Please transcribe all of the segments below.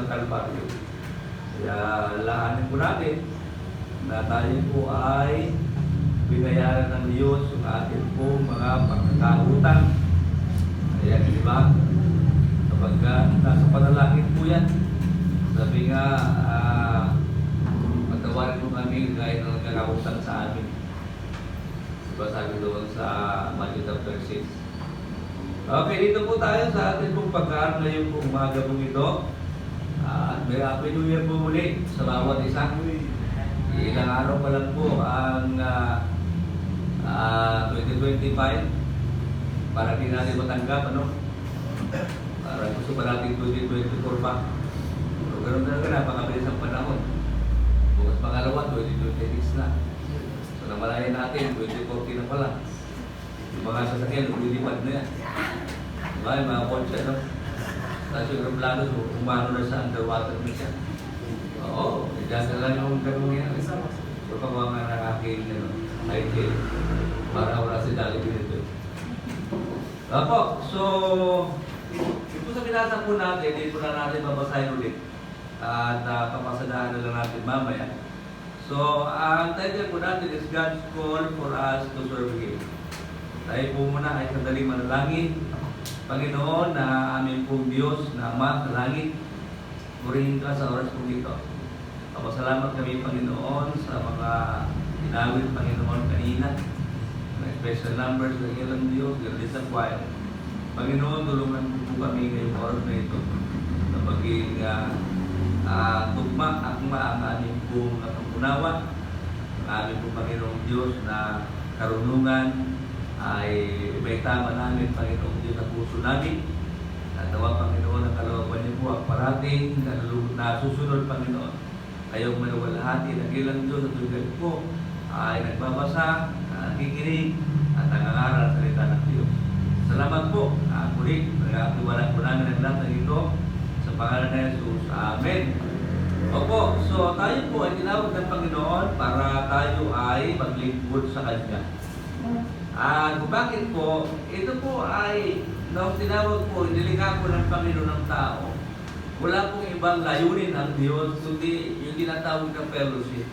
ng Kalbaryo. Kaya lahanin po natin na tayo po ay binayaran ng Diyos yung ating po mga pagkakautang. Kaya di ba? Kapag nasa panalangin po yan, sabi nga, patawarin mo kami kahit na nagkakautang sa amin. Diba sabi doon sa Matthew chapter 6. Okay, dito po tayo sa ating pong pagkaan ngayon po umaga pong ito. At may Happy New Year po muli sa bawat isa. Ilang araw pa lang po ang 2025 para di natin matanggap, ano? Para gusto pa natin 2024 pa. Pero ganoon talaga na, pakabilis ang panahon. Bukas pangalawa, 2026 na. So namalayan natin, 2040 na pala. Yung mga sasakyan, lumilipad na yan. Diba, yung mga kotse, no? Tapos yung aeroplano, umano na sa underwater na siya. Oo, dyan na lang yung ganun yan. So pagawa nga ng aking, hiking, para wala si Jollibee dito. Apo, so, ito sa binasa po natin, dito na natin babasahin ulit. At papasadahan na lang natin mamaya. So, ang title po natin is God's Call for Us to Serve Him. Tayo po muna ay sandaling manalangin. Panginoon na aming pong Diyos na Ama sa langit, purihin ka sa oras pong ito. Papasalamat kami, Panginoon, sa mga inawit, Panginoon, kanina. May special numbers ng ilang Diyos, galing sa choir. Panginoon, tulungan po kami ngayong oras na ito na maging tugma, akma ang aming pong napangunawa. Ang aming pong Panginoong Diyos na karunungan ay may tama namin, Panginoong Diyos, sa puso namin. At nawa, Panginoon, ang kalooban niyo po ang parating na susunod, Panginoon. Kayong maluwalhati ng ilang Diyos at tugal po ay nagbabasa, nakikinig, at nangangaral sa salita ng Diyos. Salamat po. Muli, nag-aaktiwalan po namin ang lahat ng ito sa pangalan ng Jesus. Amen. Opo, so tayo po ay tinawag ng Panginoon para tayo ay maglingkod sa Kanya. Kung bakit po, ito po ay nung tinawag po, nilikha po ng Panginoon ng tao. Wala pong ibang layunin ang Diyos, kundi yung tinatawag ng fellowship.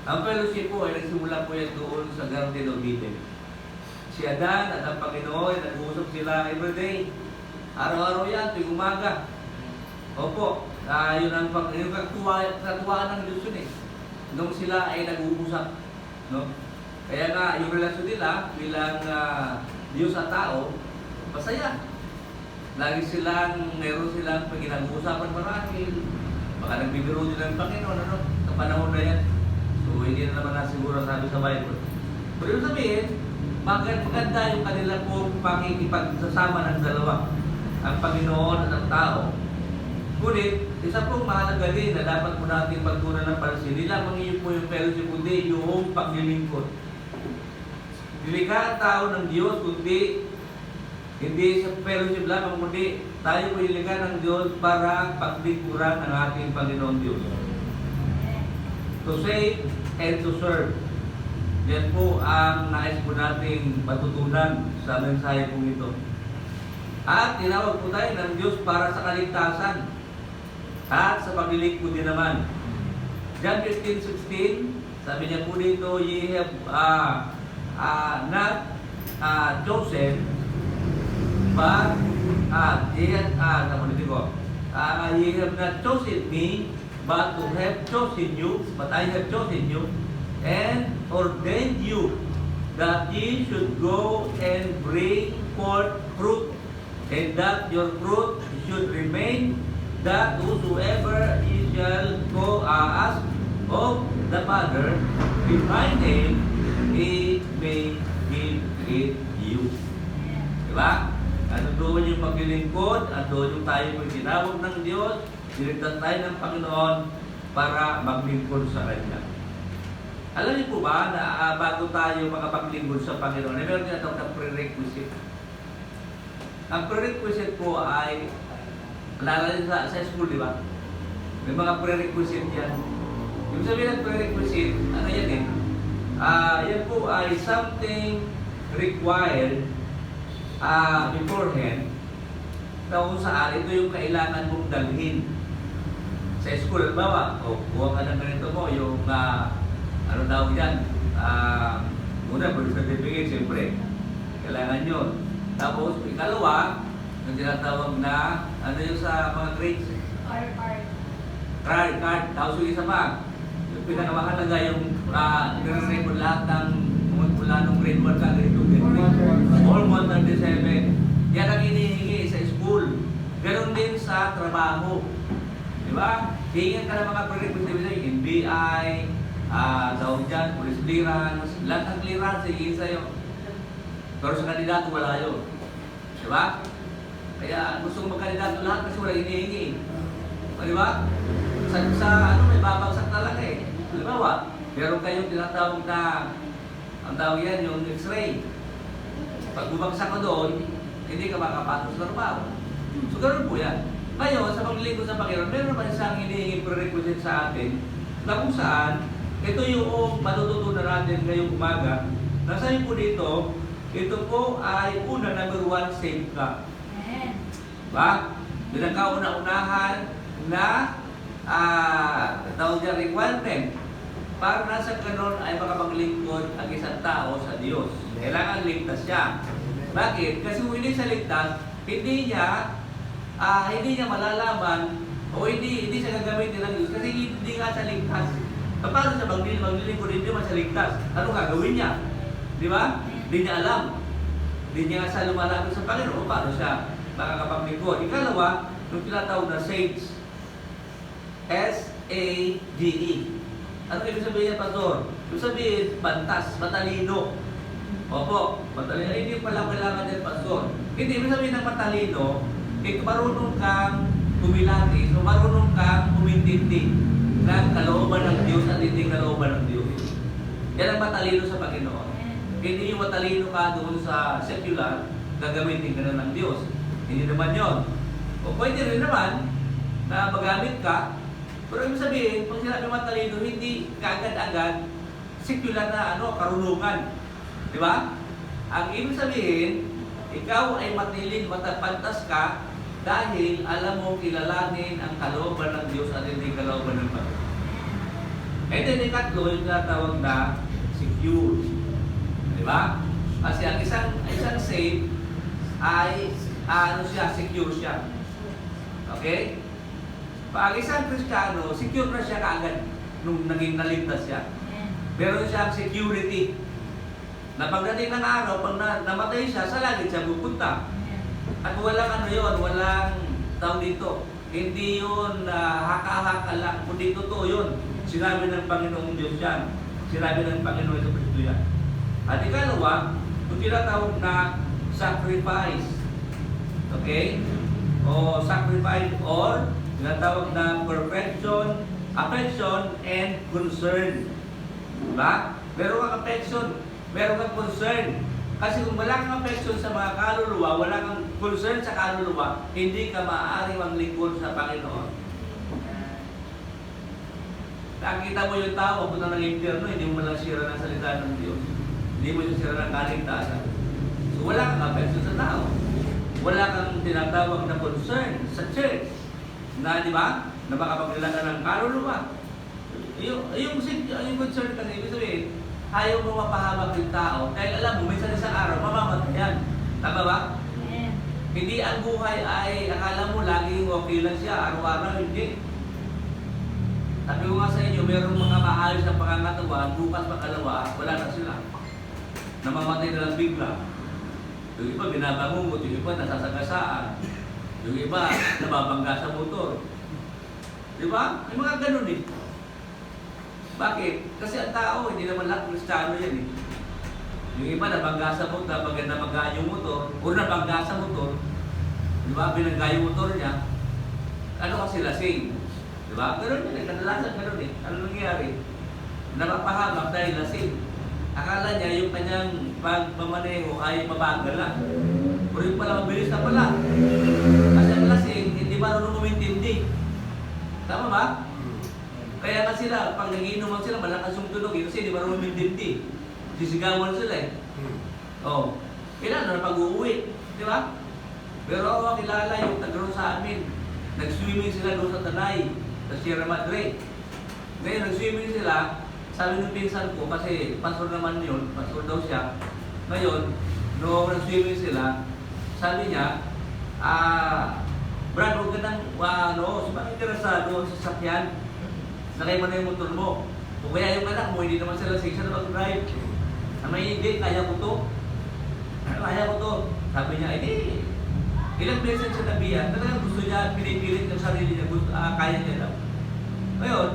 Ang fellowship po ay nagsimula po yan doon sa Garden of Eden. Si Adan at ang Panginoon ay nag-uusap sila everyday. Araw-araw yan, tuwing umaga. Opo, yun ang katuwaan ng Diyos yun eh. Nung sila ay nag-uusap. No? Kaya nga, yung relasyon nila bilang Diyos at tao, masaya. Lagi meron silang pag-inag-uusapan marahil. Baka nagbibiro din ng Panginoon, ano? Sa panahon na yan. So, hindi na naman nasiguro sabi sa Bible. Pero yung sabihin, maganda yung kanila pong pakikipagsasama ng dalawa. Ang Panginoon at ang tao. Ngunit, isa pong mahalaga din na dapat po natin pagtunan ng pansin. Hindi lamang yun po yung fellowship, kundi yung paglilingkod. Nilikha ang tao ng Diyos, kundi hindi sa fellowship lamang, kundi tayo po nilikha ng Diyos para paglingkuran ng ating Panginoon Diyos. To save and to serve. Yan po ang nais po nating patutunan sa mensahe po ito. At tinawag po tayo ng Diyos para sa kaligtasan at sa paglilingkod din naman. John 15:16, sabi niya po dito, ye have not chosen, but ye have not chosen me, but to have chosen you, but I have chosen you, and ordained you, that ye should go and bring forth fruit, and that your fruit should remain, that whosoever ye shall go ask of the Father in my name, He may give it you. Diba? Ano doon yung paglilingkod, at doon yung tayo yung tinawag ng Diyos, niligtas tayo ng Panginoon para maglingkod sa Kanya. Alam niyo po ba na bago tayo makapaglingkod sa Panginoon, meron tinatawag na prerequisite. Ang prerequisite po ay, nalala sa school, di ba? May mga prerequisite yan. Yung sabihin ng prerequisite, ano yan eh? Yan po ay something required beforehand na kung saan ito yung kailangan mong dalhin sa school, halimbawa, kuha ka ng ganito mo, yung, ano daw yan, una, birth certificate, siyempre, kailangan yun. Tapos, ikalawa, yung tinatawag na, ano yung sa mga grades? Card. Tapos yung isa pa, yung pinakamahalaga yung, nire-rate mo lahat ng, mula nung grade 1 ka, grade 2, grade 3, all 137. Yan ang hinihingi sa school. Ganon din sa trabaho. Di ba? Hingin ka ng mga prerequisites, NBI, tawag dyan, police clearance, lahat ng clearance, hingin sa'yo. Pero sa kandidato, wala yun. Di ba? Kaya gusto kong magkandidato lahat kasi wala hinihingi. Di ba? Sa may babagsak talaga eh. Halimbawa, meron kayong tinatawag na, ang tawag yan, yung X-ray. Pag bumagsak ka doon, hindi ka makapasok sa trabaho. So, ganoon po yan. Ngayon, sa paglilingkod sa Panginoon, meron pa isang hinihingi prerequisite sa atin na kung saan, ito yung matututunan natin ngayong umaga. Nasa po dito, ito po ay una, number 1, save ka. Ba? Pinagkauna-unahan na tawag niya requirement para nasa kanon ay makapaglingkod ang isang tao sa Diyos. Kailangan ligtas siya. Bakit? Kasi kung hindi siya ligtas, hindi niya malalaman o hindi siya gagamitin ng Diyos kasi hindi nga siya ligtas. Paano siya maglilingkod, hindi man siya ligtas? Ano gagawin niya? Di ba? Hindi niya alam. Hindi niya nga siya lumalapit sa Panginoon. Paano siya makakapaglingkod? Ikalawa, yung tinatawag na SAGE. S-A-G-E. Ano ibig sabihin niya, Pastor? Ibig sabihin, pantas, matalino. Opo, matalino. Hindi pala kailangan din, Pastor. Hindi, ibig sabihin ng matalino, marunong kang kumilati, so marunong kang umintindi ng kalooban ng Diyos at hindi kalooban ng Diyos. Yan ang matalino sa Panginoon. Hindi yung matalino ka doon sa secular, gagamitin ka na ng Diyos. Hindi naman yon. O pwede rin naman na magamit ka, pero ibig sabihin, pag sinabi matalino, hindi kaagad-agad secular na karunungan. Di ba? Ang ibig sabihin, ikaw ay matilin, matapantas ka dahil alam mo kilalanin ang kalooban ng Diyos at hindi kalooban ng Panginoon. And then ikatlo, yung tinatawag na secure. Di ba? Kasi ang isang safe ay secure siya. Okay? Pag isang Kristiyano, secure na siya kaagad nung naging naligtas siya. Meron siyang security. Na pagdating ng araw, pag namatay siya, sa langit siya pupunta. At walang walang tawag dito. Hindi yun haka-haka lang, kundi totoo yun. Sinabi ng Panginoong Diyos yan. Sinabi ng Panginoong Kristo yan. At ikalawa, kung tinatawag na sacrifice. Okay? O sacrifice or tinatawag na perfection, affection, and concern. Diba? Meron kang affection, meron kang concern. Kasi kung wala kang affection sa mga kaluluwa, wala kang concern sa kaluluwa, hindi ka maaaring maglingkod sa Panginoon. Nakikita mo yung tao, punta ng impyerno, hindi mo lang sira ng salita ng Diyos. Hindi mo siya sira ng kaligtasan. So wala kang affection sa tao. Wala kang tinatawag na concern sa church. Na, di ba? Na makapagdala ka ng kaluluwa. Yung concern kasi, ibig sabihin, ayaw mo mapahamak yung tao dahil alam mo, minsan isang araw, mamamatay yan. Tama ba? Yeah. Hindi ang buhay ay, akala mo, laging okay lang siya, araw-araw, hindi. Sabi ko nga sa inyo, mayroong mga maayos na pangangatawan, bukas makalawa, wala na sila. Namamatay na lang bigla. Yung iba, binabangungot, yung iba, nasasagasaan. Yung iba, nababangga sa motor. Di ba? May mga ganun eh. Bakit? Kasi ang tao, hindi naman lahat Kristiyano yan eh. Yung iba nabangga sa motor, pag nabangga yung motor, o nabangga sa motor, di ba, binangga yung motor niya, ano kasi lasing. Di ba? Ganun yun eh, kadalasan ganun eh. Ano nangyari? Napapahamak dahil lasing. Akala niya yung kanyang pagmamaneho ay mabagal lang. Pero yung pala, mabilis na pala. Kasi ang lasing, hindi marunong umintindi. Tama ba? Kaya nga sila, pag nagiinuman sila, malakas yung tunog kasi hindi marunong umintindi. Sisigawan sila eh. Oh. Kailan na pag-uwi, di ba? Pero ako kilala yung tagro sa amin. Nag-swimming sila doon sa Tanay. sa Sierra Madre. Ngayon, nag-swimming sila, sabi ng pinsan ko, kasi pastor naman yun, pastor daw siya. Ngayon, nung nag-swimming sila, sabi niya, Brad, huwag ka nang, sumakit ka na sa doon sa sakyan. Sakay mo na yung motor mo. Kung kaya yung anak mo, hindi naman sila siya na mag-drive. May hindi, kaya ko to. Kaya ko to. Sabi niya, ilang beses siya nabiyan, talagang gusto niya, pinipilit yung sarili niya, kaya niya daw. Ngayon,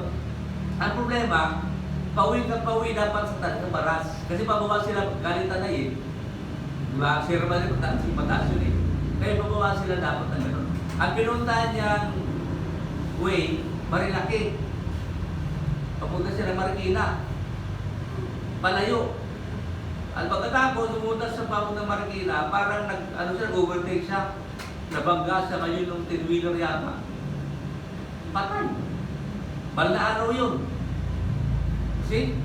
ang problema, pauwi dapat sa baras. Kasi pababa sila, galing Tanay eh. Diba? Sierra Madre, mataas yun eh. Kaya pababa sila dapat na gano'n. Ang pinuntahan niyang way, Marilaki. Papunta sila Marikina. Palayo. At pagkatapos, sumunta sa papuntang Marikina, parang overtake siya. Nabangga siya ngayon ng 10-wheeler yata. Patay. Bal na araw yun. See?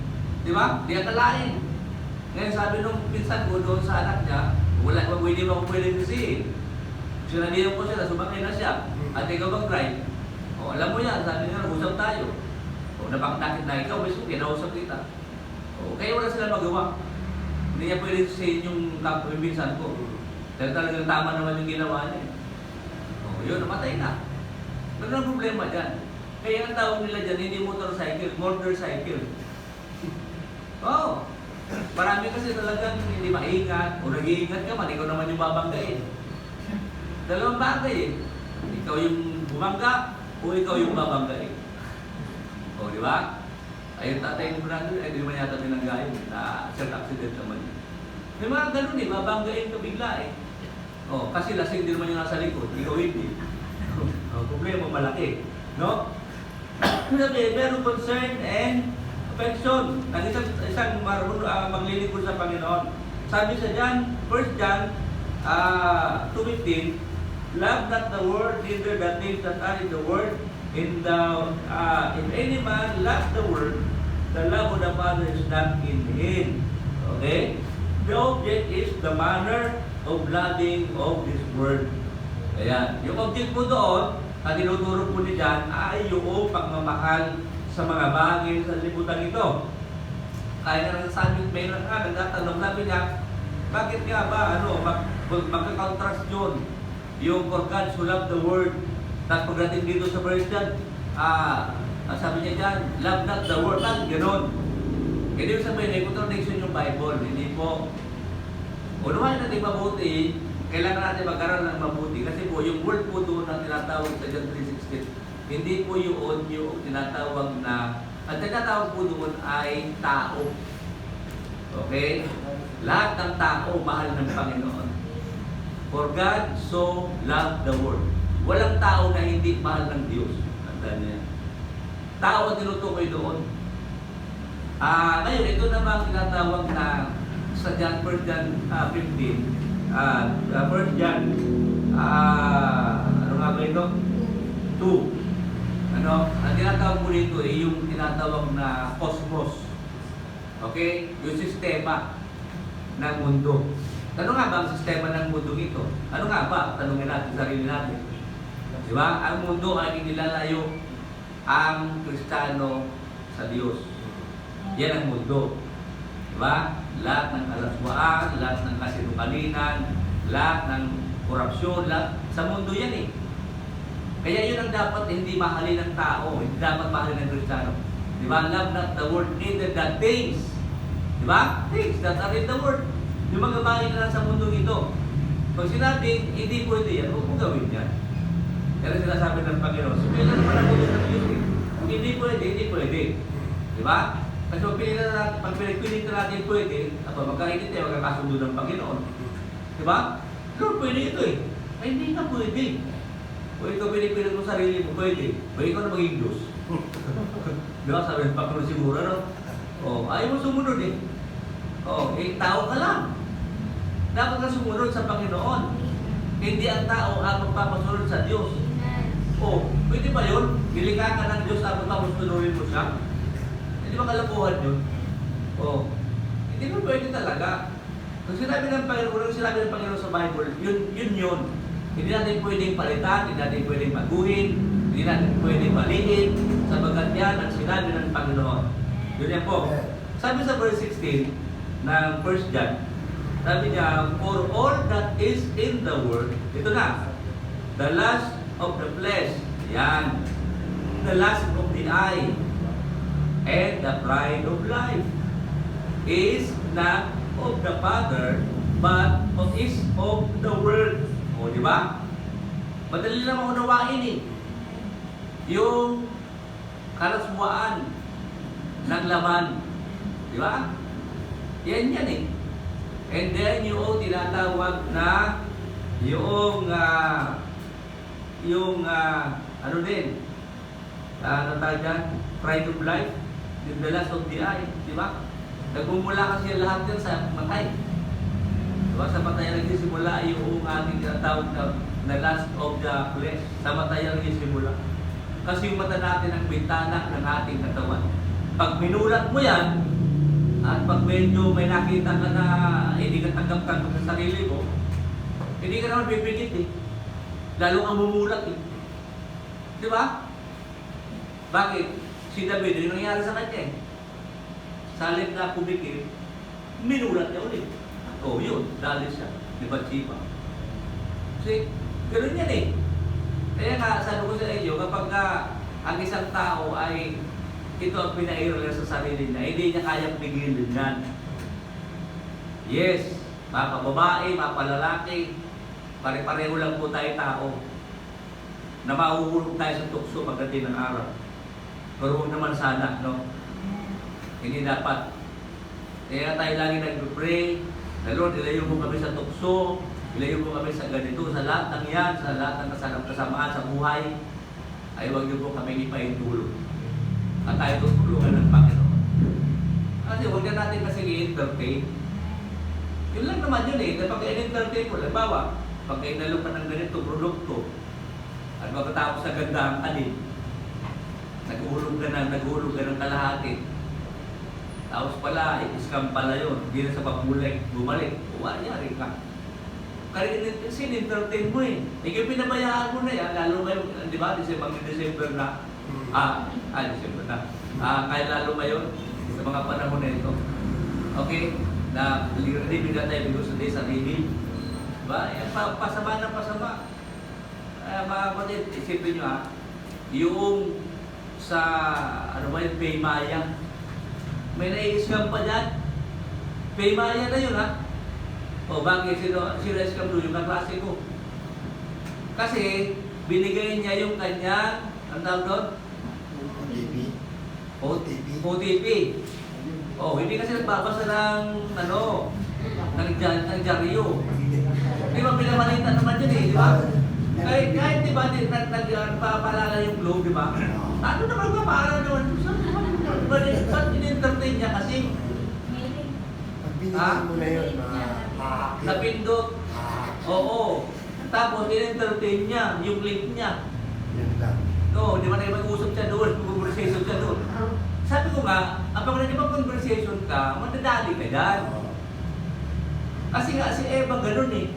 Di ba? Di akalain. Ngayon sabi nung pinsan ko doon sa anak niya, hindi mo ako pwede kasi. Sinabihan ko siya, sumakay na siya. At ikaw mag-drive. O, alam mo yan, sabi niya, usap tayo. O, napakakit na ikaw, mismo, kinausap kita. O, kaya wala sila magawa. Hindi niya pwede sayin yung pinsan ko. Dahil talagang tama naman yung ginawa niya. O, yun, namatay na. Ano ang problema dyan? Kaya ang tawag nila dyan, hindi motorcycle, motorcycle. Oo. Marami kasi talagang hindi maingat. O nag-iingat ka man, ikaw naman yung babanggain. Dalawang bagay eh. Ikaw yung bumangga o ikaw yung babanggain. O, di ba? Ayun tatay ng brother, di naman yata binanggain na self-accident naman yun. May mga ganun eh, babanggain ka bigla eh. O, kasi lasing din naman yung nasa likod, ikaw hindi. O, problema malaki. No? Sabi, meron concern and affection. Isang maglilingkod sa Panginoon. Sabi sa John, 1 John 2:15, love not the world, neither the things that are in the world. If any man loves the world, the love of the Father is not in him. Okay? The object is the manner of loving of this world. Ayan. Yung object mo doon, na tinuturo po ni John, ay yung pagmamahal sa mga bagay sa libutan ito. Kaya na sabi, may nagtatanong namin niya, bakit nga ba, magka-contrast yun? Yung for God so love the world. Tapos pagdating dito sa verse dyan, sabi niya dyan, love not the world. Bakit gano'n? Hindi yung sabihin, may contradiction yung Bible. Hindi po. Unawain natin mabuti, kailangan natin magkaroon ng mabuti. Kasi po, yung word po doon na tinatawag sa John 3:16, hindi po yung tinatawag na, ang tinatawag po doon ay tao. Okay? Lahat ng tao, mahal ng Panginoon. For God so loved the world. Walang tao na hindi mahal ng Diyos. Tandaan niya. Tao ang tinutukoy doon. Ngayon, ito naman tinatawag na sa John 1 John 15. 1 John, ano nga ba ito? 2. Ang tinatawag po dito ay yung tinatawag na cosmos. Okay? Yung sistema ng mundo. Ano nga ba ang sistema ng mundo ito? Ano nga ba? Tanungin natin sarili natin. Di ba? Ang mundo ay inilalayo ang Kristiyano sa Diyos. Yan ang mundo. Di ba? Lahat ng kalaswaan, lahat ng kasinungalingan, lahat ng korupsyon, lahat sa mundo yan eh. Kaya yun ang dapat hindi mahalin ng tao, hindi dapat mahalin ng Kristiyano. Di ba? Love not the world, neither the things. Di ba? Things that are in the world. Yung mga bagay na nasa mundo ito. Pag sinabi, hindi pwede yan, huwag mong gawin yan. Pero sinasabi ng Panginoon, so kailan naman ang ulo ng Diyos eh. Kung hindi pwede, hindi pwede. Di ba? Kasi pag pinagpilitan natin pwede, magkakainit tayo, magkakasundo ng Panginoon. Di ba? Lord, pwede ito eh. Ay, hindi na pwede. Kung ikaw pinipilit mo sarili mo, pwede. Pwede ikaw na maging Diyos. Di ba? Sabi ng Panginoon siguro, no? Ayaw mo sumunod eh. Tao ka lang. Dapat ka sumunod sa Panginoon. Hindi ang tao ang magpapasunod sa Diyos. Pwede ba yun? Nilikha ka ng Diyos tapos tunurin mo siya? Hindi ba kalapuhan yun? Hindi mo pwede talaga. Kung sinabi ng Panginoon sa Bible, yun. Hindi natin pwedeng palitan, hindi natin pwedeng baguhin, hindi Hindi natin pwede maliit sabagat yan ang sinabi ng Panginoon. Yun yan po. Sabi sa verse 16 ng 1 John, sabi niya, for all that is in the world, ito na, the lust of the flesh, yan, the lust of the eye, and the pride of life, is not of the Father, but is of the world. O, di ba? Madali na maunawain eh. Yung karaswaan ng laman. Di ba? Yan yan eh. And then yung tinatawag na yung ano din, ano tawag dyan? Pride of life, yung the lust of the eye, di ba? Nagmumula kasi lahat yan sa matay. Di ba? Sa matay nagsisimula yung ating tinatawag na lust of the flesh. Sa matay nagsisimula. Kasi yung mata natin ang bintana ng ating katawan. Pag minulat mo yan, at pag medyo may nakita ka na hindi ka tanggap-tanggap sa sarili mo, hindi ka naman bibigit eh. Lalo ang mumulat eh. Di ba? Bakit? Si David, yung nangyari sa kanya eh. Salit na pumikir, minulat niya ulit. O yun, dali siya. Di ba, Chiba? Kasi, gano'n yan eh. Kaya nga, sabi ko sa inyo, kapag ang isang tao ay ito ang pinairal sa sarili niya, hindi niya kayang pigilin yan. Yes, mapababae, mapalalaki, pare-pareho lang po tayo tao na mahuhulog tayo sa tukso pagdating ng araw. Pero huwag naman sana, no? Hindi dapat. Kaya tayo lagi nag-pray, na Lord, ilayo mo kami sa tukso, ilayo mo kami sa ganito, sa lahat ng yan, sa lahat ng kasamaan sa buhay, ay huwag niyo po kami ipaintulog. At tayo tutulungan ng Panginoon. Kasi huwag na natin kasi i-entertain. Yun lang naman yun eh. Pag i-entertain mo, halimbawa, pag inalok ka ng ganito produkto, at pagkatapos na ganda ka din, naghulog ka ng kalahati. Tapos pala, scam pala yun. Hindi na sa pagbulik, bumalik. Uwanyari ka. Kasi in-entertain mo eh. Ikaw pinabayaan mo na yan, lalo ngayon, di ba, December na. December na. Kaya lalo ngayon, sa mga panahon na ito. Okay? Na living na tayo because of this sa living. Diba? Yan, pasama na pasama. Mga kapatid, isipin nyo yung sa, ano ba yung Paymaya. May nai-scam pa dyan. Paymaya na yun O bakit sino-scam doon yung kaklase ko? Kasi binigay niya yung kanyang, ang tawag doon? OTP. Hindi kasi nagbabasa ng dyaryo. Di ba pinamalitan naman yun eh, di ba? Kahit di ba nagpapalala yung globe, di ba? Ano naman ba para naman? Ba't in-entertain niya kasi? Pag binigyan mo na yun, napindot. Oo. Tapos in-entertain niya yung link niya. Yan lang. No, di ba na mag-usap siya doon, mag-conversation siya doon. Sabi ko nga, kapag nag-conversation ka, madadali ka dyan. Kasi nga si Eva ganun eh.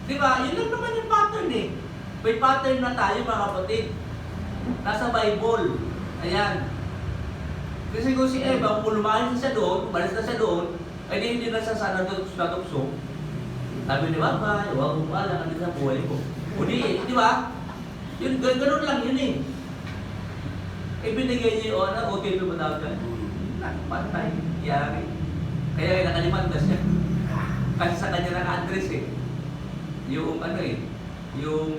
Di ba? Yun lang naman yung pattern eh. May pattern na tayo mga kapatid. Nasa Bible. Ayan. Kasi kung si Eva, kung lumayan siya doon, umalis na siya doon, ay hindi na siya sana natukso. Sabi ni Mama, huwag mo pala, ano sa buhay ko. O di ba? Yun, ganun lang yun eh. Ibinigay niya yung OTP mo tawag ka. Patay, yari. Kaya nakalimanda siya. Kasi sa kanya naka-address eh. Yung yung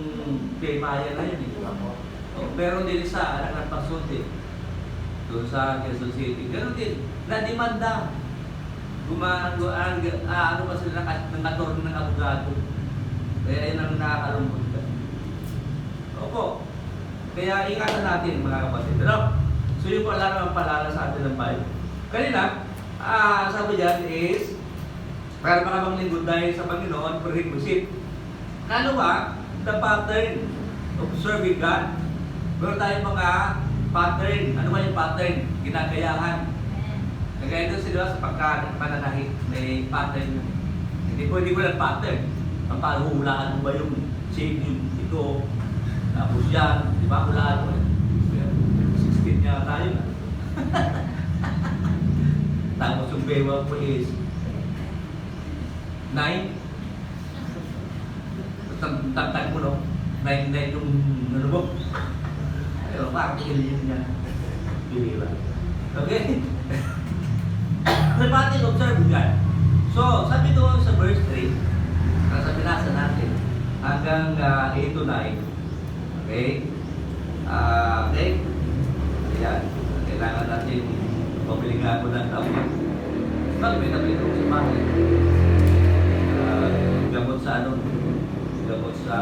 Paymaya na yun eh. Pero din sa nagpagsunti. Doon sa Quezon City. Ganun din, na-demanda. Ano pa sila ng katorno ng abogado. Kaya yun ang nakakalungkot ka. Opo. Kaya ingatan natin mga kapatid. So yung paalala sa atin ng Bible. Kanina, sabi dyan is, para makamang lingkod dahil sa Panginoon, prerequisite. Kalawa, the pattern of serving God. Meron tayong mga pattern. Ano ba yung pattern? Ginagayahan. Kagaya doon sila sa pagkapananahi, may pattern. Hindi pwede ko lang pattern. Papahulaan mo ba yung shape yung ito? Tapos yan, di ba, hulaan mo. 16 niya tayo na. Tapos yung bewang ko is 9. Tagtag mo, no? 9 yung ano mo. Pero parang kilin niya. Pilira. Okay? Rebatting, observe God. So, sabi doon sa verse 3, sa binasa natin, hanggang 8 to 9. Okay? Okay? Ayan. Kailangan natin pabili nga ako ng tao. Pag-binabili ko sa bahay. Gamot sa ano? Gamot sa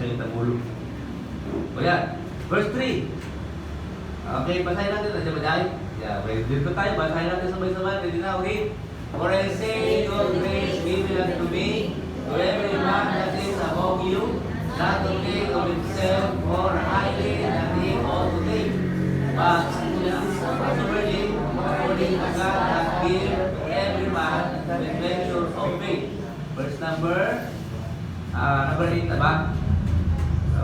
yung tagulo. O yan. Verse 3. Okay, basahin natin. Nandiyan ba dahil? Yeah, well, dito tayo. Basahin natin sabay-sabay. Ready now, read. For I say, your grace given unto me, to every man that is among you, not to take of himself more highly than he ought to take, but soberly, according to God hath given to every man with measure of faith. Verse number 8 na ba?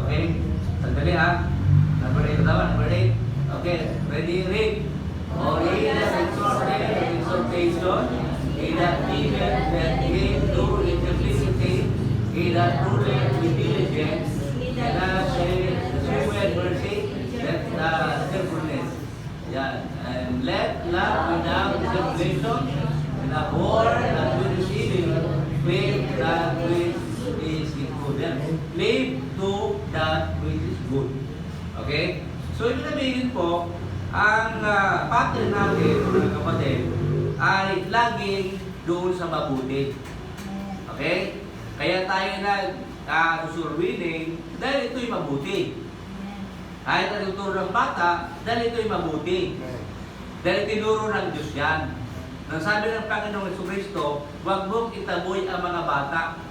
Okay? Sandali ha. Number 8 na ba? Number 8. Okay. Ready? Read. Or he that exhorted with exhortation, he that giveth that gave to in simplicity, he that ruleth with diligence, and that sheweth mercy, that cheerfulness. Yan. And let love without dissimulation, and abhor that which is evil, cleave that which is good. Yan. Cleave to that which is good. Okay? So, ibig sabihin po, ang pattern natin, mga kapatid, ay laging doon sa mabuti. Okay? Kaya tayo nag-surwining dahil ito'y mabuti. Kahit natuturo ng bata, dahil ito'y mabuti. Dahil tinuro ng Diyos yan. Nang sabi ng Panginoong Jesucristo, huwag mong itaboy ang mga bata.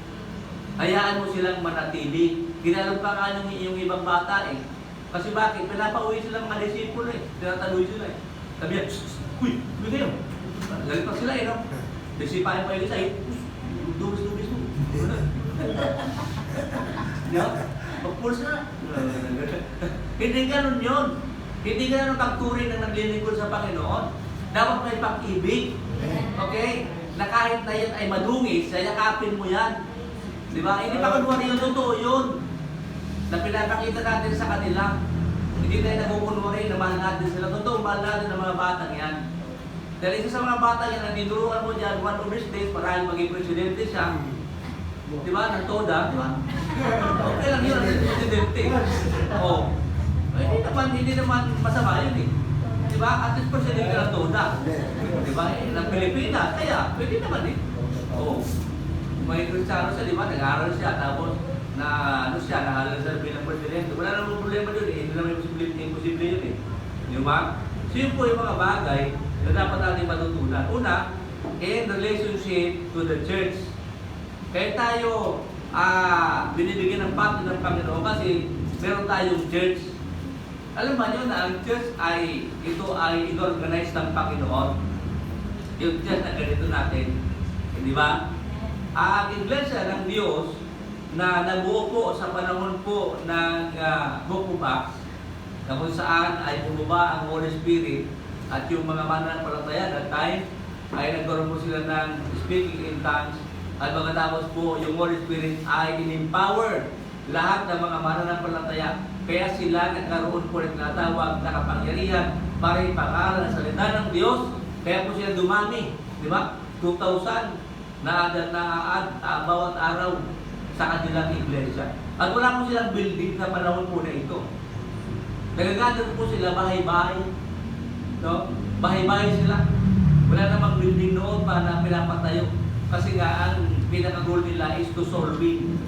Hayaan mo silang manatili. Ginalumpangan yung ibang bata eh. Kasi bakit? Pinapauwi sila mga disipulo eh. Tinataluy sila eh. Sabi niya, uy, uwi kayo. Galit pa sila eh, no? Disipahin pa yung isa eh. Dubis-dubis mo. Diba? Pag-pulse na. Hindi ganun yun. Hindi ganun pagturing ng naglilingkod sa Panginoon. Dapat may pag-ibig. Okay? Na kahit na yan ay madungis, sayakapin mo yan. Diba? Hindi pa kunwari yung totoo yun. Na pinapakita natin sa kanila. Hindi tayo nagkukunwari na mahal natin sila. Totoo, mahal natin ang mga batang yan. Dahil isa sa mga bata yan, na dinuruan mo dyan, one of these days, marahil maging presidente siya. Diba? Ng TODA, diba? Okay lang yun, ang presidente. Oo. Hindi naman masama yun eh. Diba? At least presidente ng TODA. Diba? Ng Pilipinas. Kaya, pwede naman eh. Oo. May Kristiyano siya, diba? Nag-aaral siya, tapos na ano siya, nahalal sa bilang presidente. Wala namang problema doon eh. Hindi naman imposible yun eh. Di ba? So yun po yung mga bagay na dapat natin matutunan. Una, in relationship to the church. Kaya tayo binibigyan ng pati ng Panginoon kasi meron tayong church. Alam ba nyo na ang church ay inorganize ng Panginoon. Yung church na ganito natin. Di ba? Ang iglesia ng Diyos na nabuo po sa panahon po ng Book of Acts, na kung saan ay bumaba ang Holy Spirit at yung mga mananampalataya that time ay nagkaroon po sila ng speaking in tongues at pagkatapos po yung Holy Spirit ay in-empower lahat ng mga mananampalataya. Kaya sila nagkaroon po ng tinatawag na kapangyarihan para ipakaral ang salita ng Diyos. Kaya po sila dumami. Di ba? 2,000 na bawat araw sa kanilang iglesia. At wala po silang building sa panahon po na ito. Nagagather po sila bahay-bahay. No? Bahay-bahay sila. Wala namang building noon pa na pinapatayo. Kasi nga ang pinaka-goal nila is to soul win.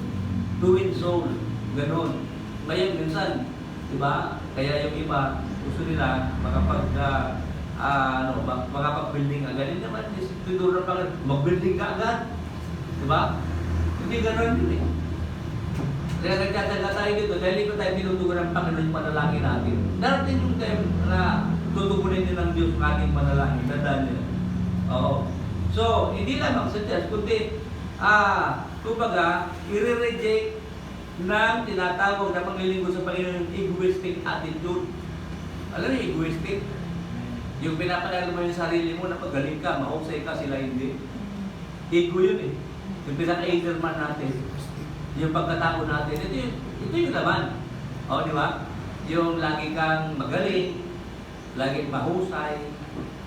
To win soul. Ganon. Ngayon minsan, di ba? Kaya yung iba, gusto nila makapag-building agad. Hindi naman, siguro na mag-building ka agad. Di ba? Hindi gano'n yun eh. Kaya nagkataga tayo dito, dahil ito tayo tinutugon ng Panginoon yung panalangin natin. Darating yung time na tutugunin din ng Diyos ang ating panalangin. Tandaan nyo. Oo. So, hindi lamang sa church, kundi, kumbaga, i-reject ng tinatawag na paglilingkod sa Panginoon yung egoistic attitude. Alam niyo, egoistic? Yung pinapalala mo yung sarili mo na pagaling ka, mahusay ka, sila hindi. Ego yun eh. Yung pinaka-agerman natin. Yung pagkatao natin. Ito yung laman. O, di ba? Yung lagi kang magaling, lagi mahusay,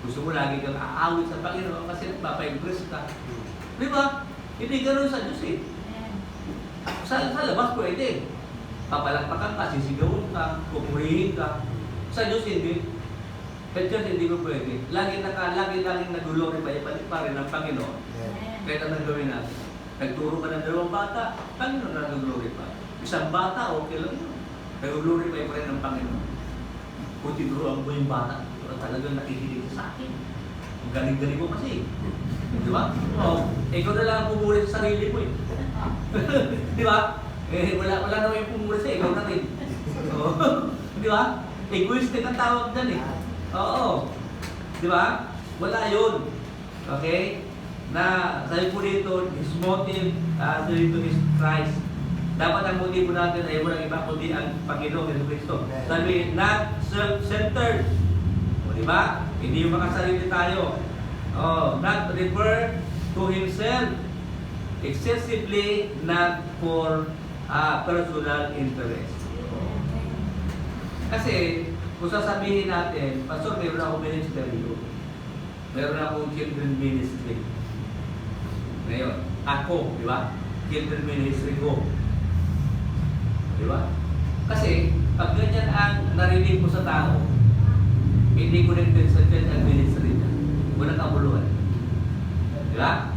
gusto mo lagi kang aawit sa Panginoon kasi nagpapa-impress ka. Di ba? Hindi ganoon sa Diyos eh. Sa labas pwede. Papalakpakan ka, sisigawan ka, pupurihin ka. Sa Diyos hindi. Sa Diyos hindi ko pwede. Lagi nag-glorify pa rin ang Panginoon. Kahit anong gawin natin. Nagturo ka ng 2 bata, Panginoon na nag-glorify. Isang bata, okay lang yun. Nag-glorify pa rin ang Panginoon. Kung tinuruan mo yung bata, talagang nakikinig sa akin. Ang galing-galing mo kasi. Di ba? O, ikaw na lang ang pumuli sa sarili mo eh. Di ba? Wala naman yung pumuli sa ikaw na rin. Di ba? Egoistic ang tawag dyan eh. Oo. Di ba? Wala yun. Okay? Na sabi po dito, his motive dito is Christ. Dapat ang motibo natin ay walang iba kundi ang Panginoong Yesu Cristo. Sabi, not self-centered. O, di ba? Hindi yung makasarili tayo. Not refer to himself excessively, not for personal interest. Kasi, kung sasabihin natin, Pastor, meron akong ministeryo. Meron akong children ministry. Ngayon, ako, di ba? Children ministry ko. Di ba? Kasi, pag ganyan ang narinig mo sa tao, hindi connected sa church ang ministry niya. Walang kabuluhan. Di ba?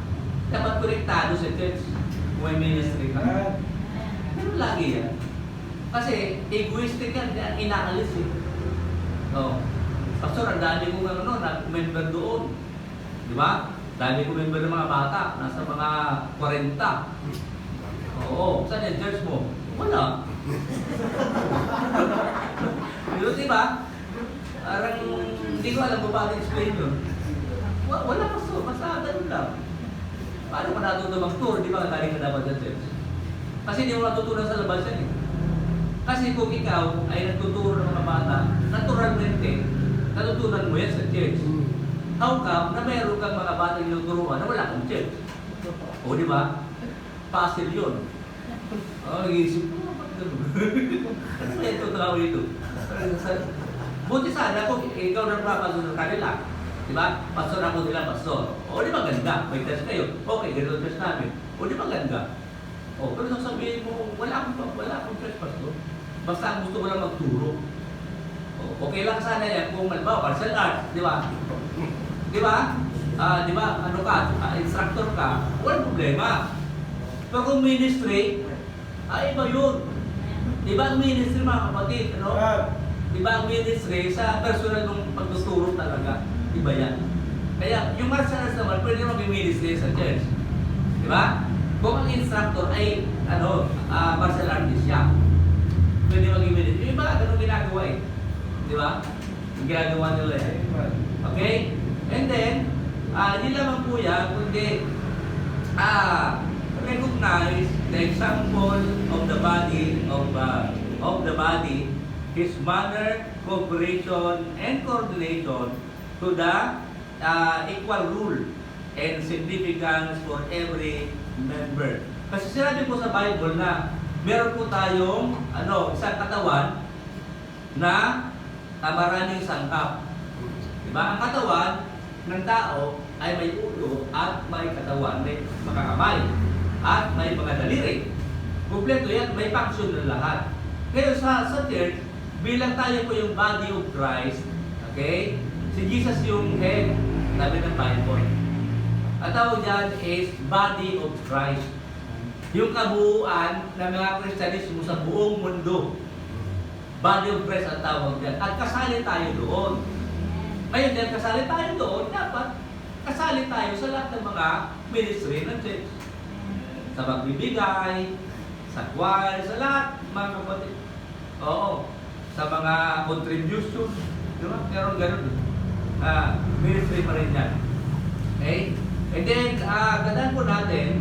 Dapat konektado sa church kung may ministry ka. Pero lagi yan. Kasi, egoistic yan, ang inaalis eh. Pastor, ang dami kong member doon. Di ba? Dami kong member ng mga bata. Nasa mga 40. Oo. Saan yung church mo? Wala. Di ba? Parang hindi ko alam kung paano explain yun. Wala pastor. Basta ganun lang. Paano mo natuto mag-tour? Di ba galing ka dapat sa church? Kasi hindi mo natutunan sa labas yan eh. Kasi kung ikaw ay nagtuturo ng mga bata, naturalmente, natutunan mo yan sa church. How come na mayroon kang mga bata yung turuan na wala kang church? O di ba? Puzzle yun. Nag-iisip ko, bakit gano'n? Ano ba ito tao ito? Buti sana kung ikaw nagpapasok ng kanila. Di ba? Pastor ako nila, pastor. O di ba ganda? May test kayo. Okay, ganito test namin. O di ba ganda? Pero sasabihin mo, wala akong church, pastor. Basta ang gusto ko lang magturo. Okay lang sana yan kung halimbawa, martial arts, di ba? Di ba? Di ba, ano ka, instructor ka, walang problema. Pero kung ministry, iba yun. Di ba ang ministry, mga kapatid, ano? Di ba ang ministry sa personal ng pagtuturo talaga? Iba yan. Kaya yung martial arts naman, pwede naman mag-ministry sa church. Di ba? Kung ang instructor ay, martial artist siya, pwede mag-ministry. Yung iba, ganun ginagawa eh. Di ba? Yung ginagawa nila eh. Okay? And then, hindi lamang po yan, kundi recognize the example of the body, his manner, cooperation, and coordination to the equal rule and significance for every member. Kasi sinabi po sa Bible na meron po tayong isang katawan na maraming sangkap. Diba? Ang katawan ng tao ay may ulo at may katawan, may mga kamay at may mga daliri. Kompleto yan, may function ng lahat. Kaya sa church, bilang tayo po yung body of Christ, okay? Si Jesus yung head, sabi ng Bible. Ang tawag dyan is body of Christ. Yung kabuuan ng mga Kristyanismo sa buong mundo. Body of Christ ang tawag dyan. At kasali tayo doon. Ngayon dahil kasali tayo doon, dapat kasali tayo sa lahat ng mga ministry ng church. Sa magbibigay, sa choir, sa lahat, mga kapatid. Oo. Sa mga contribution. Di ba? Meron ganun. Ministry pa rin yan. Okay? And then, gandaan po natin,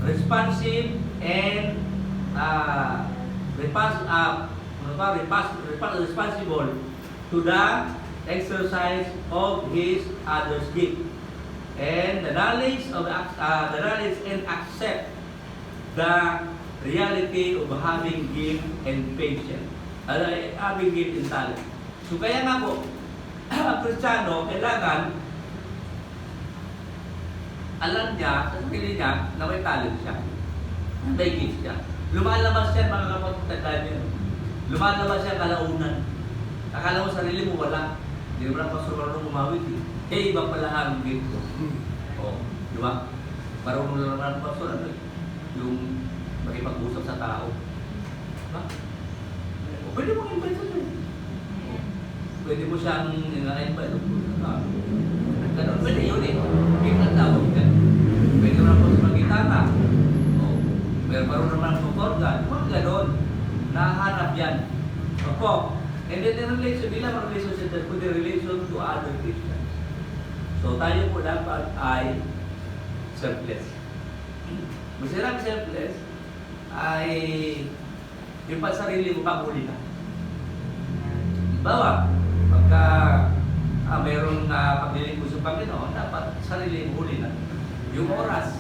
responsive and responsible to the exercise of his other's gift, and the knowledge and accept the reality of having gift and patience, having gift and talent. So kaya nga po, ang Kristiyano, kailangan alam niya sa sarili niya na may talent siya, may gift siya. Lumalabas siya, mga kapatid niyo. Lumalabas siya kalaunan. Akala mo sarili mo wala. Hindi mo lang pasuraro umawit eh. Eh, iba pala ang gift ko. O, di ba? Marunong lang naman pasur, ano eh. Yung makipag-usap sa tao. Diba? O, pwede mong invite sa ito. Pwede mo siyang invite. Ganun, pwede yun eh. Gift ang tawag yan. Pwede mo lang pasur mag-gitara. O, pero marunong naman mag-organ. Mga ganun. Nahanap yan. Opo. And then the relation, hindi lang ang relationship, but the relation to other Christians. So tayo po dapat ay selfless. Masarap selfless ay yung pansarili mo pag-uli ka. Bawa, pagka mayroong pagdiling mo sa Panginoon, dapat sarili mo huli na. Yung oras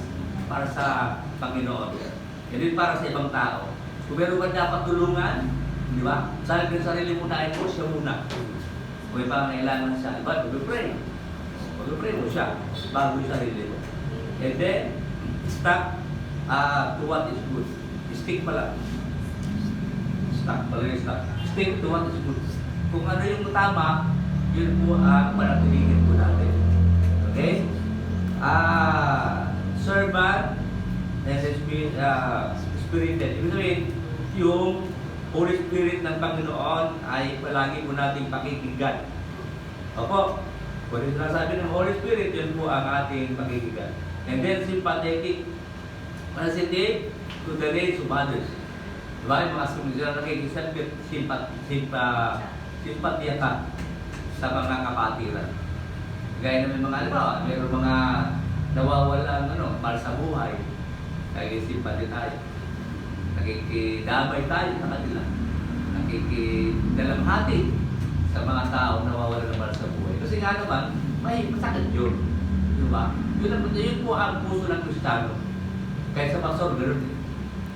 para sa Panginoon. Hindi para sa ibang tao. Kung meron ka dapat tulungan, di ba? Sarili mo na ito, siya muna. Kung may pangailangan siya, diba? Mag-pray. Mag-pray mo siya bago yung sarili mo. And then, stuck to what is good. Stick pala. Stick to what is good. Kung ano yung tama, yun po ang panatilihin po natin. Okay? Servant and spirited. Ibig sabihin, yung Holy Spirit ng Panginoon ay palagi po nating pakikinggan. Opo, kung ito nasabi ng Holy Spirit, yun po ang ating pakikinggan. And then sympathetic, sensitive to the needs of others. Diba? Yung mga sumunod simpatya ka sa mga kapatiran. Gaya na may mga, halimbawa, mayroong mga nawawalang para sa buhay. Kaya simpatya tayo. Nakikidamay tayo sa kanila. Nakikidalamhati sa mga tao na nawawala naman sa buhay. Kasi nga naman, may masakit yun. Diba? Yun po ang puso ng Kristiyano. Kahit sa pastor, gano'n din.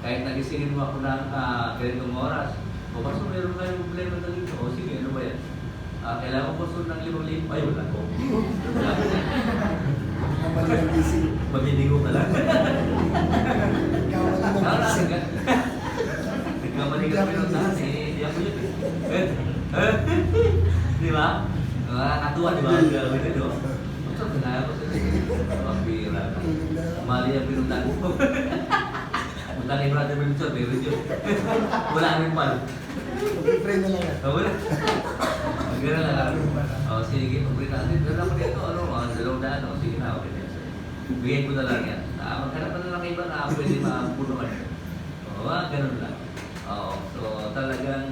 Kahit nagisingin mo ako ng ganitong oras, o pastor, mayroon kayong problema na dito. O sige, ano ba yan? Kailangan ko pastor ng 5,000. Ay, wala ko. Mabinigo ka lang. Nagkamali ka rin ang taas eh. Hindi ako yun eh. Di ba? Nakakatuwa, di ba? Ang gawin ito. Maksud ka na ako sa pagpira. Mali ang pinuntan ko. Punta kay Brother Benson, meron yun. Wala rin pala. Mag-friend na lang yan. Wala. Magkira lang. Sige, pag-friend natin. Pero ako dito, dalawang daan. Sige na, okay. Bigay ko na lang yan. Maghanap na lang iba na pwede mapuno ka niya. Ganun lang. So talagang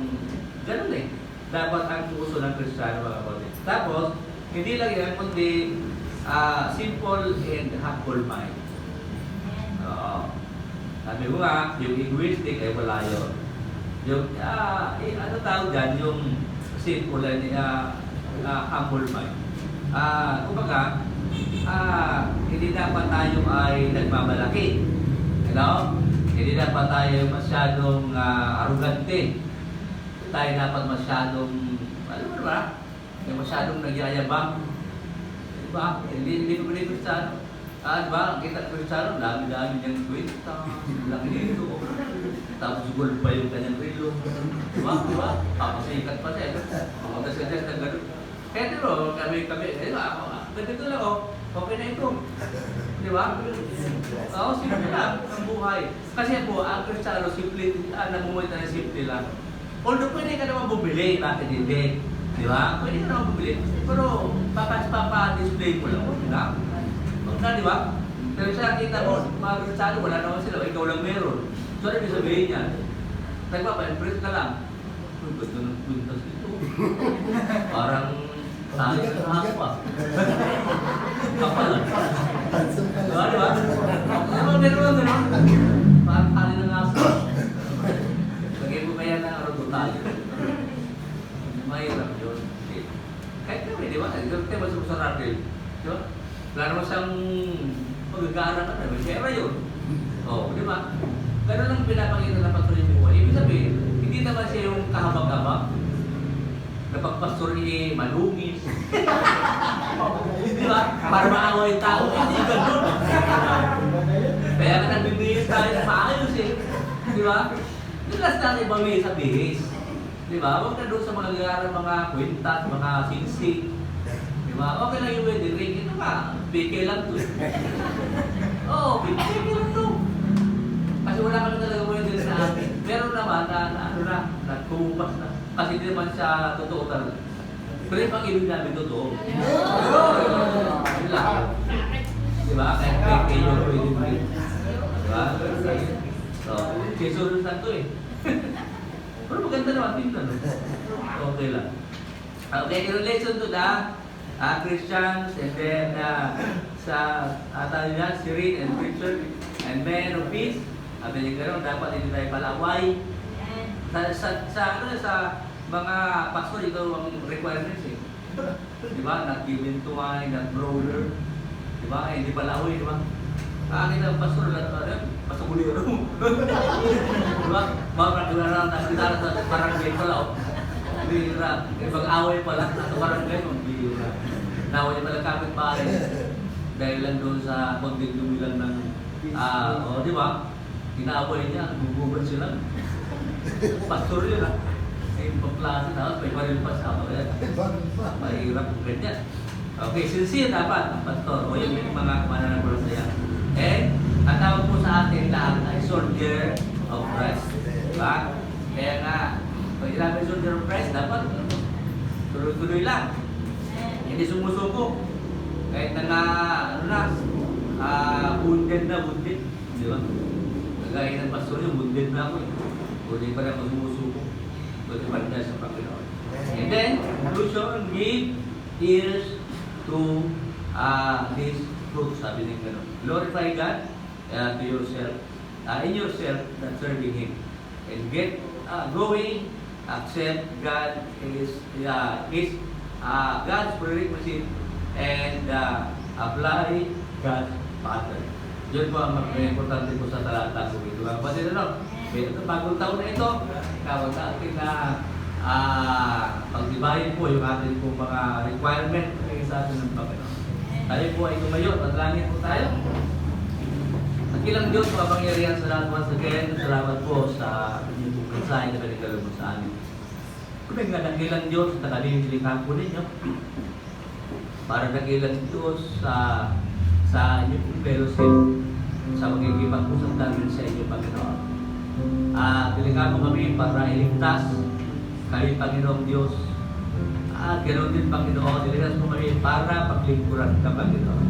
ganun eh. Dapat ang puso ng Kristiyano mga kapatid. Tapos, hindi lang yan, kundi simple and humble mind. Sabi ko nga, yung egoistic ay wala yun. Yung, ano tawag dyan, yung simple and humble mind. Kumbaga, hindi dapat tayo ay nagmamalaki. Hindi dapat tayo masyadong arugante. Tayo dapat masyadong, alam mo ba? Masyadong nagyayabang. Diba? Hindi ko pwede Kristiyano. Diba? Kita Kristiyano, dami-dami niyang kwenta. Laki nito. Tapos gold pa yung kanyang relo. Diba? Papasikat pa siya. Magkasuggest na gano'n. Kaya dito, kami, ganito lang okay na ito. Di ba? Simple lang ang buhay. Kasi po, ang Kristiyano, simple, namumuhay tayo simple lang. Although pwede ka naman bumili, bakit hindi? Di ba? Pwede ka naman bumili. Pero, papa-display mo lang. Huwag na, di ba? Pero sa kita mo, mga Kristiyano, wala naman sila. Ikaw lang meron. So, ano yung sabihin niya? Nagpapa-impress ka lang. Uy, ba't na nagpuntas ito? Parang tayo sa hapa. Kapal lang. Handsome pala. Diba, diba? Meron, gano'n. Parang tali ng aso. Lagay mo kaya na araw tayo. Mahirap yun. Kahit kami, di ba? Ito tayo masuk sa radio. Di ba? Wala naman siyang magagaara ka naman. Kaya yun. Oo, di ba? Ganun lang pinapakita ng patuloy mo. Ibig sabihin, hindi naman siya yung kahabag-habag. Napagpastor ni malungis. Di ba? Para maaway tao. Hindi ganun. Kaya ka nagbibihis tayo na maayos eh. Di ba? Tulas natin ibawin sa bihis. Di ba? Huwag na doon sa mga gagaran, mga kwintas, mga singsing. Di ba? Okay lang yung wedding ring. Ito ka, peke lang to. Oo, peke lang to. Kasi wala kami talaga wedding sa atin. Meron naman na nagkupas na. Kasi hindi naman siya totoo talaga. Pero yung pag-ibig namin totoo. Yun lang. Di ba? Kaya peke yung wedding ring. Di ba? So, sisunod na to eh. Pero maganda naman, tingnan no? Okay lang. Okay, in relation to the Christians and then sa tayo na, Syrian and preacher and men of peace, at yung gano'n, dapat hindi tayo palaway. Sa mga pastor, ito ang requirements eh. Diba? Not given to wine, not brother. Diba? Hindi palaway, diba? Akin ang pastor, pasagulero. Diba? Mga pagkakaroon na sinara sa barangay pala. Bira. Pag-away pala sa barangay, bira. Naway niya pala kapit-bahay. Dahil lang doon sa konting dumilan ng, di ba? Inaaway niya, gugubat sila. Pastor yun ha. Ay, pagklase na, may baril pa siya. Mahirap kung ganyan. Okay, sincere dapat ang pastor o yung mga mananampalataya. And ang tawag po sa atin lahat ay soldier of Christ. Diba? Kaya nga, pag sinabi soldier of Christ, dapat tuloy-tuloy lang. Hindi sumusuko. Kahit na wounded na wounded. Di ba? Kagaya ng pastor yung wounded na ako eh. Hindi pa rin ako sumusuko. Pwede pa rin sa Panginoon. And then, conclusion, give ears to this truth, sabi ng gano'n. Glorify God to yourself, in yourself, that serving Him. And get going, accept God is God's prerequisite and apply God's pattern. Yun po ang importante po sa talata ko ito. Kapatid ano, ito bagong taon na ito, kawag natin na pagdibayin po yung ating po mga requirement sa atin ng Panginoon. Tayo po ay tumayo, tatlangin po tayo. Nakilang Diyos, mapangyarihan sa lahat once again. Salamat po sa inyong pong mensahe na pinagdala mo sa amin. Kung nga nakilang Diyos, nakalimutan po ninyo. Para nakilang Diyos sa inyong pong fellowship, sa magigibang pusap namin sa inyong Panginoon. Dilikan mo kami para iligtas kayo, Panginoong Diyos. Ganoon din, Panginoon, dilikas mo kami para paglingkuran ka, Panginoon.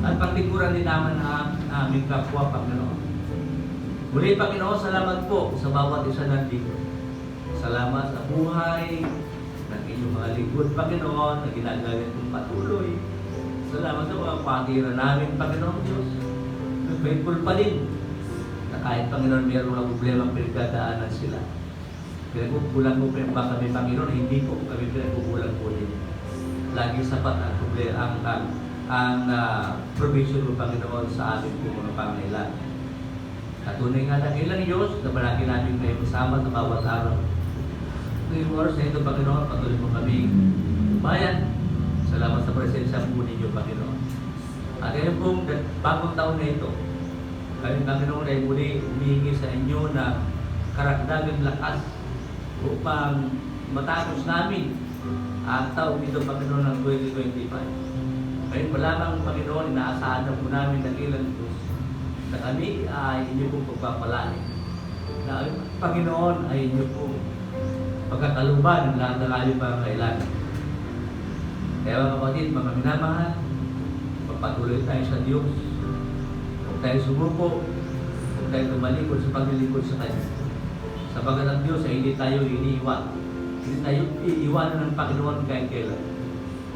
At paglingkuran din naman ang aming kapwa, Panginoon. Muli, Panginoon, salamat po sa bawat isa nandito. Salamat sa buhay ng inyong mga lingkod, Panginoon, na ginagalit kong patuloy. Salamat sa mga patira namin, Panginoon Diyos. Faithful pa din na kahit, Panginoon, mayroong mga problema pinagdadaanan sila. Pinagpupulan mo pa kami, Panginoon, hindi po kami pinagpupulan po din. Lagi sapat ang problema, ang provision mo, Panginoon, sa amin po mga pangailan. At tunay nga na ilang Diyos na palagi namin kayo kasama sa bawat araw. Ngayong oras na ito, Panginoon, patuloy mo kami bayan. Salamat sa presensya po ninyo, Panginoon. At ngayon pong bagong taon na ito, kami, Panginoon, ay muli humihingi sa inyo na karagdagang lakas upang matapos namin ang taong ito, Panginoon, ng 2025. Ngayon pa lamang, Panginoon, inaasahan na po namin ng ilang Diyos na kami ay inyo pong pagpapalain. Na Panginoon ay inyo pong pagkakaluban ng lahat ng aming mga kailangan. Kaya mga kapatid, mga minamahal, magpatuloy tayo sa Diyos. Huwag tayo sumuko, huwag tayo tumalikod sa paglilingkod sa Kanya. Sapagat ang Diyos ay hindi tayo iniiwan. Hindi tayo iiwanan ng Panginoon kahit kailan.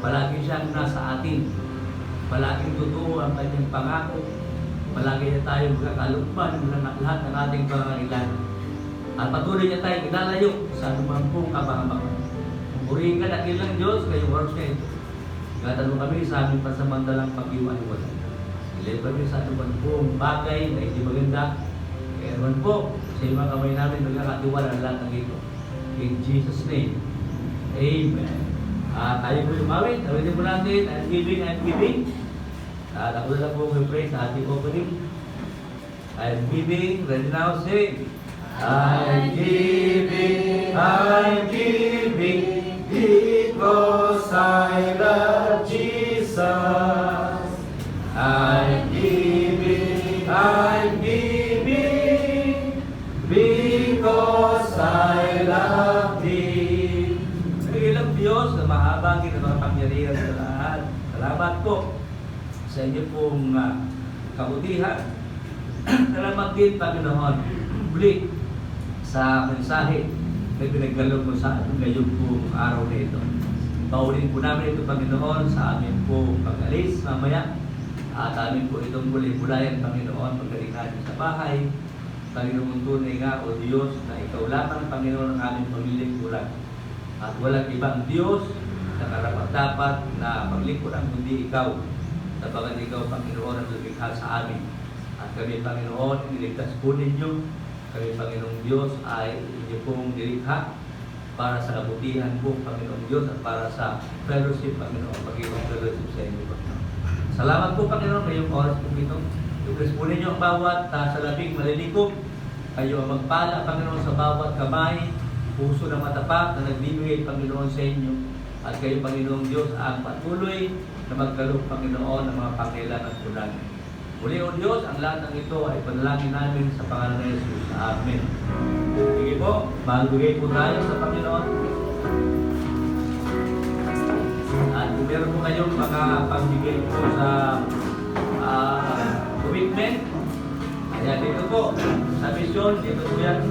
Palagi siyang nasa atin. palaging totoo ang kanyang pangako. Palagi niya tayong magkakalugban ng lahat ng ating pangangailangan. At patuloy niya tayong ilalayo sa anumang pong kabangabangan. Purihin ka dakilang Diyos, kayong oras na ito. Gatanong kami sa aming pansamantalang pag-iwan-iwan. Ilay kami sa anumang pong bagay na hindi maganda. Kaya naman po, sa mga kamay namin magkakatiwala ang lahat ng ito. In Jesus' name, Amen. Tayo po lumawin. Tawitin po natin, I'm giving, I'm giving. Ako na lang po may pray sa ating opening. I'm giving, ready now, say, I'm giving, because I love Jesus. I'm giving, because I love Thee. Nagilang Diyos na mahabagin ang mga pangyarihan sa lahat. Salamat po sa inyo pong kabutihan. Salamat din, Panginoon, muli sa mensahe na pinagdalo mo sa atin ngayong pong araw na ito. Paunin po namin ito, Panginoon, sa amin po pag-alis mamaya. At amin po itong muli-mulayan, Panginoon, pagdating natin sa bahay. Panginoon, tunay nga, O Diyos, na Ikaw lamang, Panginoon, ang aming pamilyang bulan. At walang ibang Diyos na karapat-dapat na paglingkuran kundi Ikaw. Sabagat Ikaw, Panginoon, ang lumikha sa amin. At kami, Panginoon, iniligtas po ninyo. Kami, Panginoong Diyos, ay inyo pong nilikha para sa kabutihan po, Panginoong Diyos, at para sa fellowship, Panginoon, pag-ibang fellowship sa inyo, Panginoon. Salamat po, Panginoon, ngayong oras po ito. Iulis po ninyo ang bawat sa labing malilikom. Kayo ang magpala, Panginoon, sa bawat kamay, puso na matapat na nagbibigay, Panginoon, sa inyo. At kayo, Panginoong Diyos, ang patuloy na magkaloob, Panginoon, ng mga pangailangan po namin. Muli, O Diyos, ang lahat ng ito ay panalangin namin sa pangalan ng Jesus. Amen. Sige po, magbigay po tayo sa Panginoon. At kung meron po kayong makapagbigay po sa commitment, kaya dito po, sa mission, dito po yan.